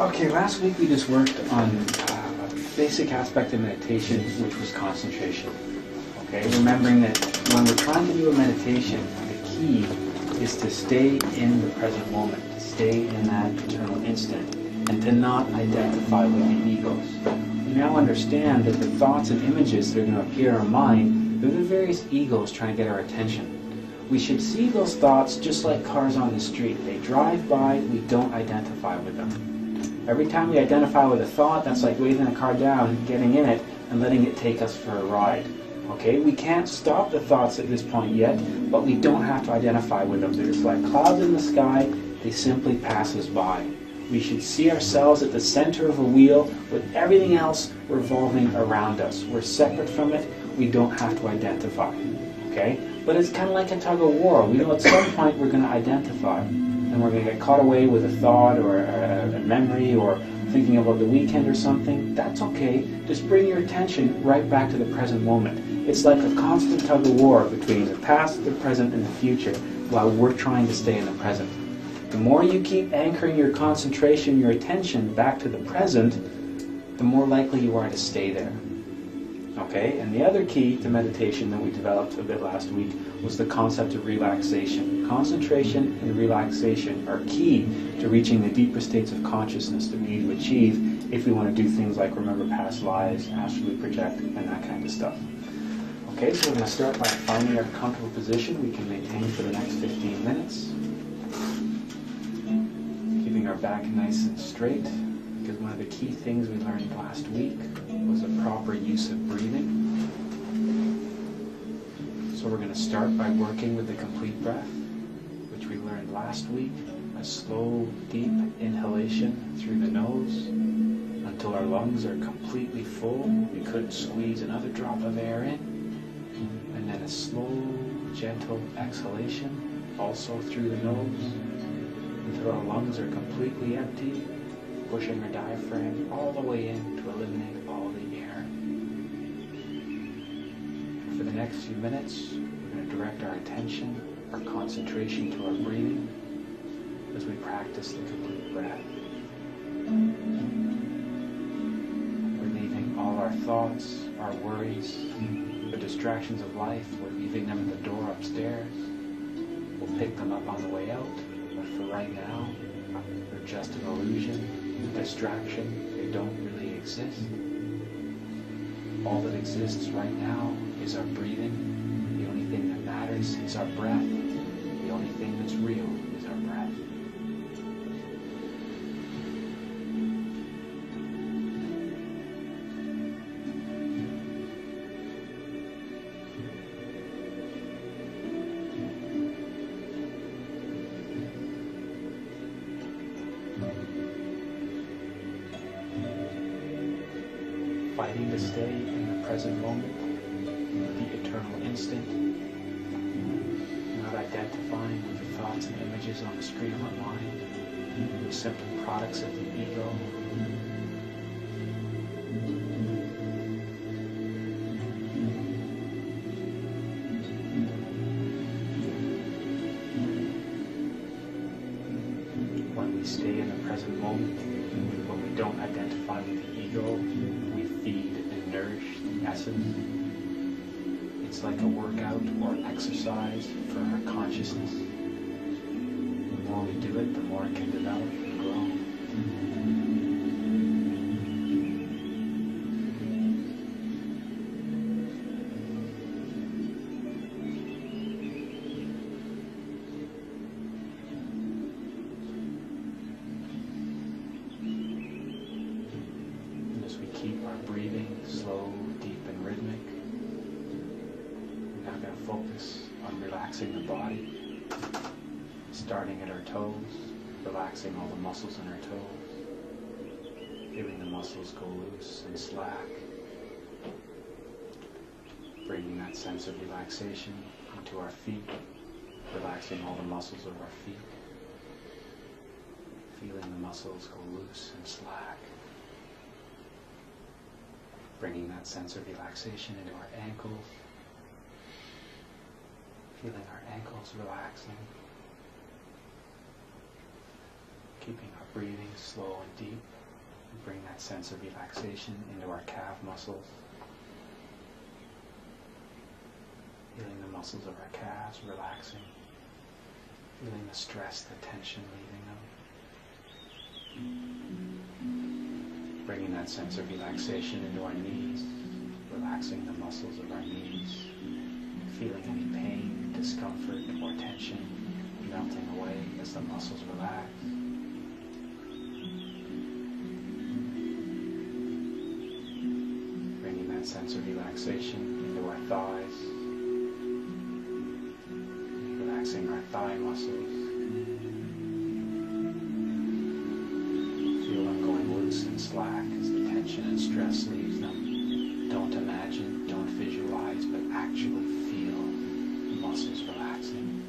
Okay, last week we just worked on a basic aspect of meditation, which was concentration. Okay, remembering that when we're trying to do a meditation, the key is to stay in the present moment, to stay in that eternal instant, and to not identify with the egos. We now understand that the thoughts and images that are going to appear in our mind, they're the various egos trying to get our attention. We should see those thoughts just like cars on the street. They drive by, we don't identify with them. Every time we identify with a thought, that's like waving a car down, getting in it, and letting it take us for a ride. Okay, we can't stop the thoughts at this point yet, but we don't have to identify with them. They're just like clouds in the sky, they simply pass us by. We should see ourselves at the center of a wheel with everything else revolving around us. We're separate from it, we don't have to identify. Okay? But it's kind of like a tug of war. We know at some point we're going to identify. And we're going to get caught away with a thought or a memory or thinking about the weekend or something. That's okay. Just bring your attention right back to the present moment. It's like a constant tug of war between the past, the present, and the future while we're trying to stay in the present. The more you keep anchoring your concentration, your attention back to the present, the more likely you are to stay there. Okay? And the other key to meditation that we developed a bit last week was the concept of relaxation. Concentration and relaxation are key to reaching the deeper states of consciousness that we need to achieve if we want to do things like remember past lives, astrally project, and that kind of stuff. Okay, so we're going to start by finding a comfortable position we can maintain for the next 15 minutes. Keeping our back nice and straight, because one of the key things we learned last week was a proper use of breathing. So we're going to start by working with the complete breath, which we learned last week, a slow, deep inhalation through the nose until our lungs are completely full. We couldn't squeeze another drop of air in. And then a slow, gentle exhalation, also through the nose, until our lungs are completely empty, pushing our diaphragm all the way in to eliminate all the air. For the next few minutes, we're going to direct our attention, our concentration to our breathing as we practice the complete breath. We're leaving all our thoughts, our worries, the distractions of life, we're leaving them at the door upstairs. We'll pick them up on the way out, but for right now, they're just an illusion, a distraction. They don't really exist. All that exists right now is our breathing. The only thing that matters is our breath. The only thing that's real is our breath. Fighting to stay in the present moment, the eternal instant, not identifying with the thoughts and images on the screen of our mind, the simple products of the ego. When we stay in the present moment, when we don't identify with the ego, we feed and nourish the essence. It's like a workout or exercise for our consciousness. The more we do it, the more it can develop and grow. Keep our breathing slow, deep, and rhythmic. We're now going to focus on relaxing the body, starting at our toes, relaxing all the muscles in our toes, feeling the muscles go loose and slack, bringing that sense of relaxation into our feet, relaxing all the muscles of our feet, feeling the muscles go loose and slack. Bringing that sense of relaxation into our ankles, feeling our ankles relaxing, keeping our breathing slow and deep. sense of relaxation into our calf muscles. Feeling the muscles of our calves relaxing. Feeling the stress, the tension leaving them. Bringing that sense of relaxation into our knees. Relaxing the muscles of our knees. Feeling any pain, discomfort, or tension melting away as the muscles relax. Bringing that sense of relaxation into our thighs. Relaxing our thigh muscles. Feel them going loose and slack as the tension and stress leaves them. Don't imagine, don't visualize, but actually feel the muscles relaxing.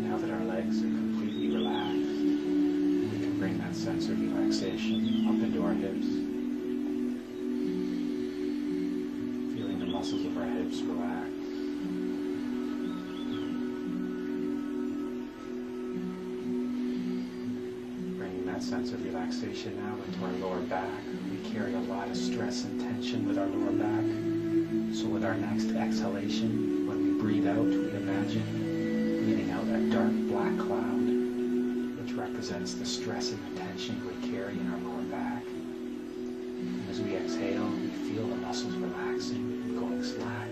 Now that our legs are completely relaxed, we can bring that sense of relaxation up into our hips. Feeling the muscles of our hips relax. Bringing that sense of relaxation now into our lower back. We carry a lot of stress and tension with our lower back. So with our next exhalation, when we breathe out, we imagine breathing out a dark black cloud, which represents the stress and the tension we carry in our lower back. And as we exhale, we feel the muscles relaxing and going slack.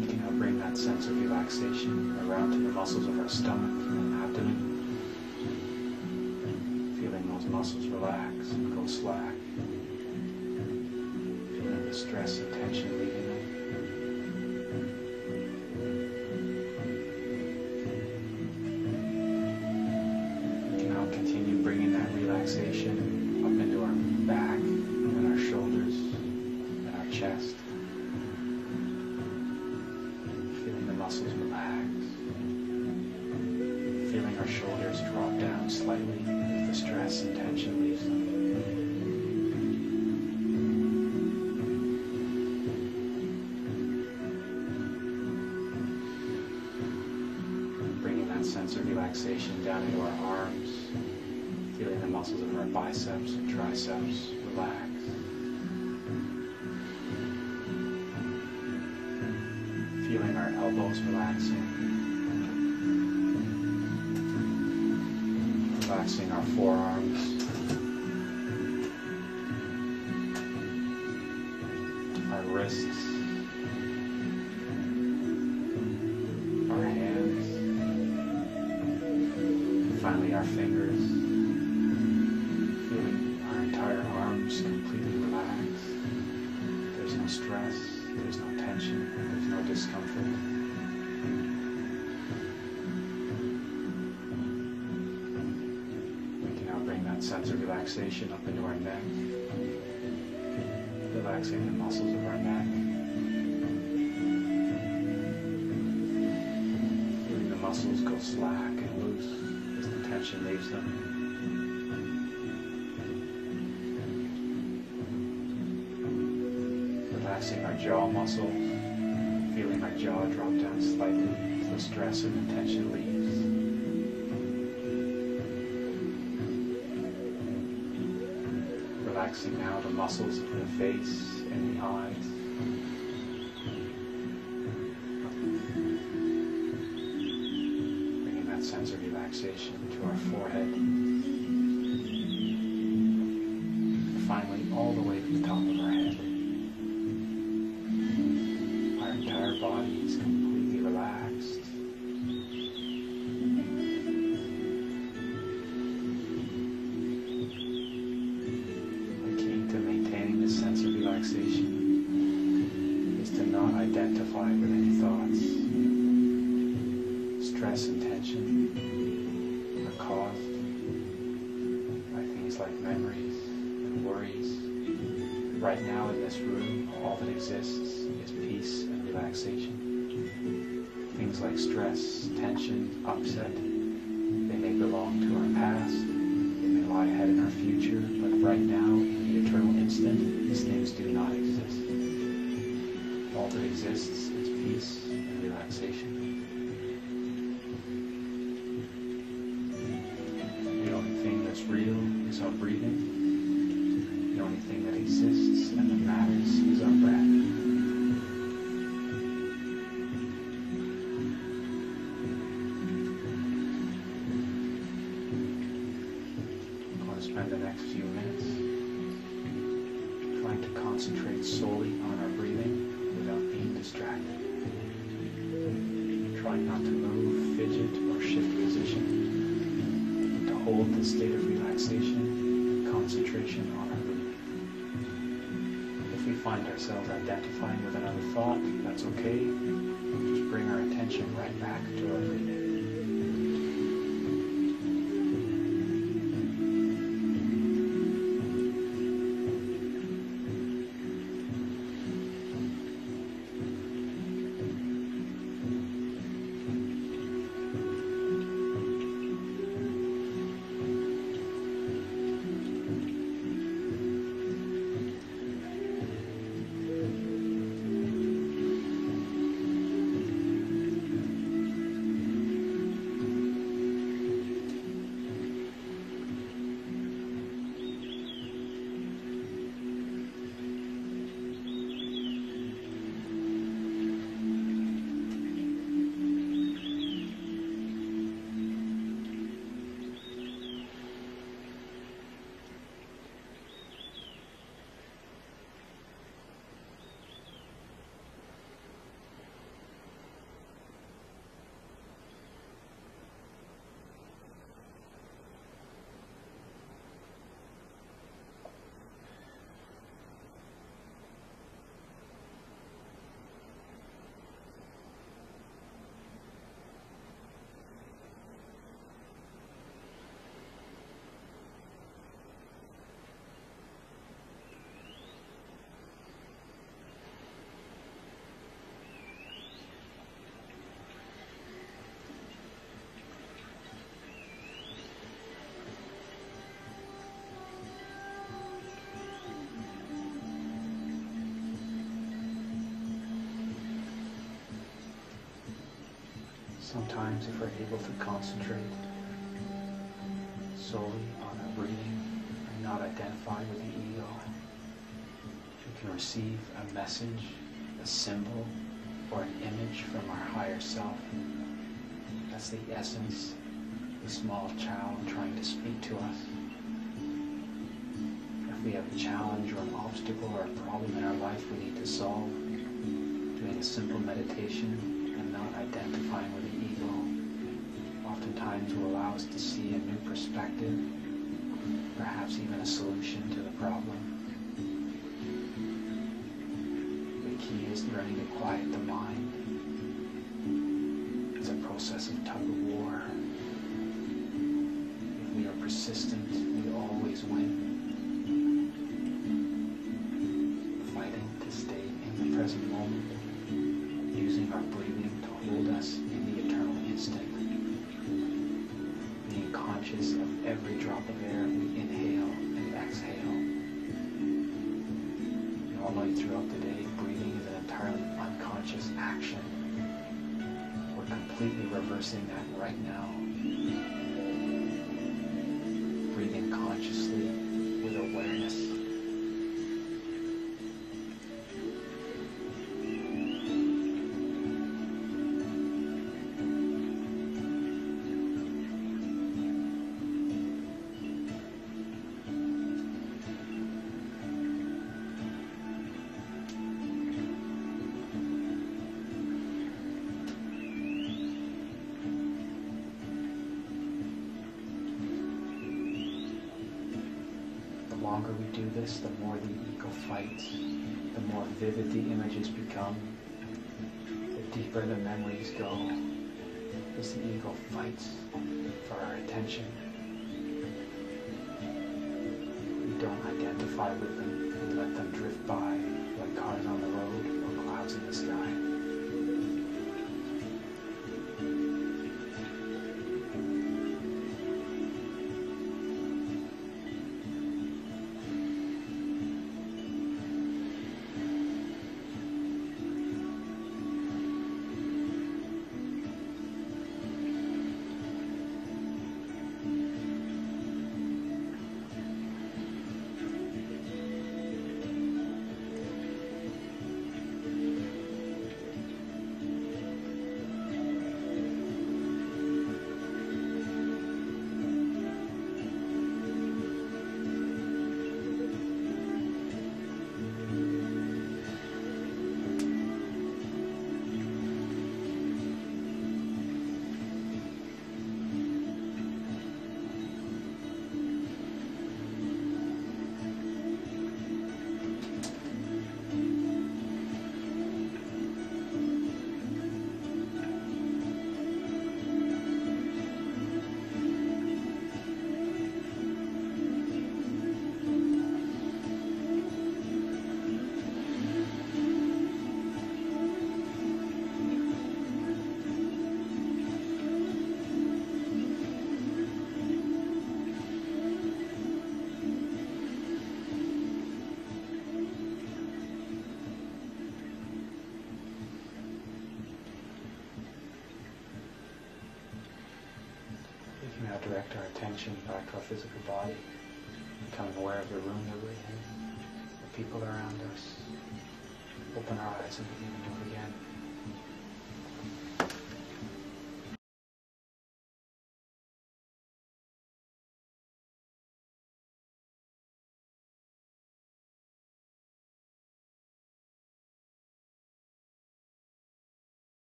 We can now bring that sense of relaxation around to the muscles of our stomach and abdomen. Feeling those muscles relax and go slack. Feeling the stress and tension leaving them. We can now continue bringing that relaxation up into our back and our shoulders and our chest. Feeling the muscles relax. Feeling our shoulders drop down slightly as the stress and tension leaves them. Bringing that sense of relaxation down into our arms. Feeling the muscles of our biceps and triceps relax. Feeling our elbows relaxing. Relaxing our forearms, our wrists, our hands, and finally our fingers. Feeling our entire arms completely relaxed. There's no stress, there's no tension, there's no discomfort. Sense of relaxation up into our neck, relaxing the muscles of our neck, feeling the muscles go slack and loose as the tension leaves them. Relaxing our jaw muscles, feeling our jaw drop down slightly as the stress and the tension leaves. Relaxing now the muscles of the face and the eyes. Bringing that sense of relaxation to our forehead. And finally, all the way to the top of our head. Our entire body is completely relaxed. Sense of relaxation is to not identify with any thoughts. Stress and tension are caused by things like memories and worries. Right now in this room, all that exists is peace and relaxation. Things like stress, tension, upset, they may belong to our past, they may lie ahead in our future, but right now, in the eternal instant, these things do not exist. All that exists is peace and relaxation. The only thing that's real is our breathing. The only thing that exists and that matters is our breath. I'm going to spend the next few minutes trying to concentrate solely on our breathing without being distracted. Try not to move, fidget, or shift position, but to hold the state of relaxation and concentration on our breathing. If we find ourselves identifying with another thought, that's okay. Just bring our attention right back to our breathing. Sometimes if we're able to concentrate solely on our breathing and not identify with the ego, we can receive a message, a symbol, or an image from our higher self. That's the essence, the small child trying to speak to us. If we have a challenge or an obstacle or a problem in our life we need to solve, doing a simple meditation and not identifying with the ego oftentimes will allow us to see a new perspective, perhaps even a solution to the problem. The key is learning to quiet the mind. It's a process of tug of war. If we are persistent, we always win. Fighting to stay in the present moment, using our breathing to hold us in the eternal instant, being conscious of every drop of air we inhale and exhale. Normally throughout the day, breathing is an entirely unconscious action. We're completely reversing that right now. Breathing consciously with awareness. The longer we do this, the more the ego fights, the more vivid the images become, the deeper the memories go, as the ego fights for our attention. We don't identify with them, we let them drift by like cars on the road or clouds in the sky. direct our attention back to our physical body, becoming aware of the room that we're in, the people around us. Open our eyes and begin to move again.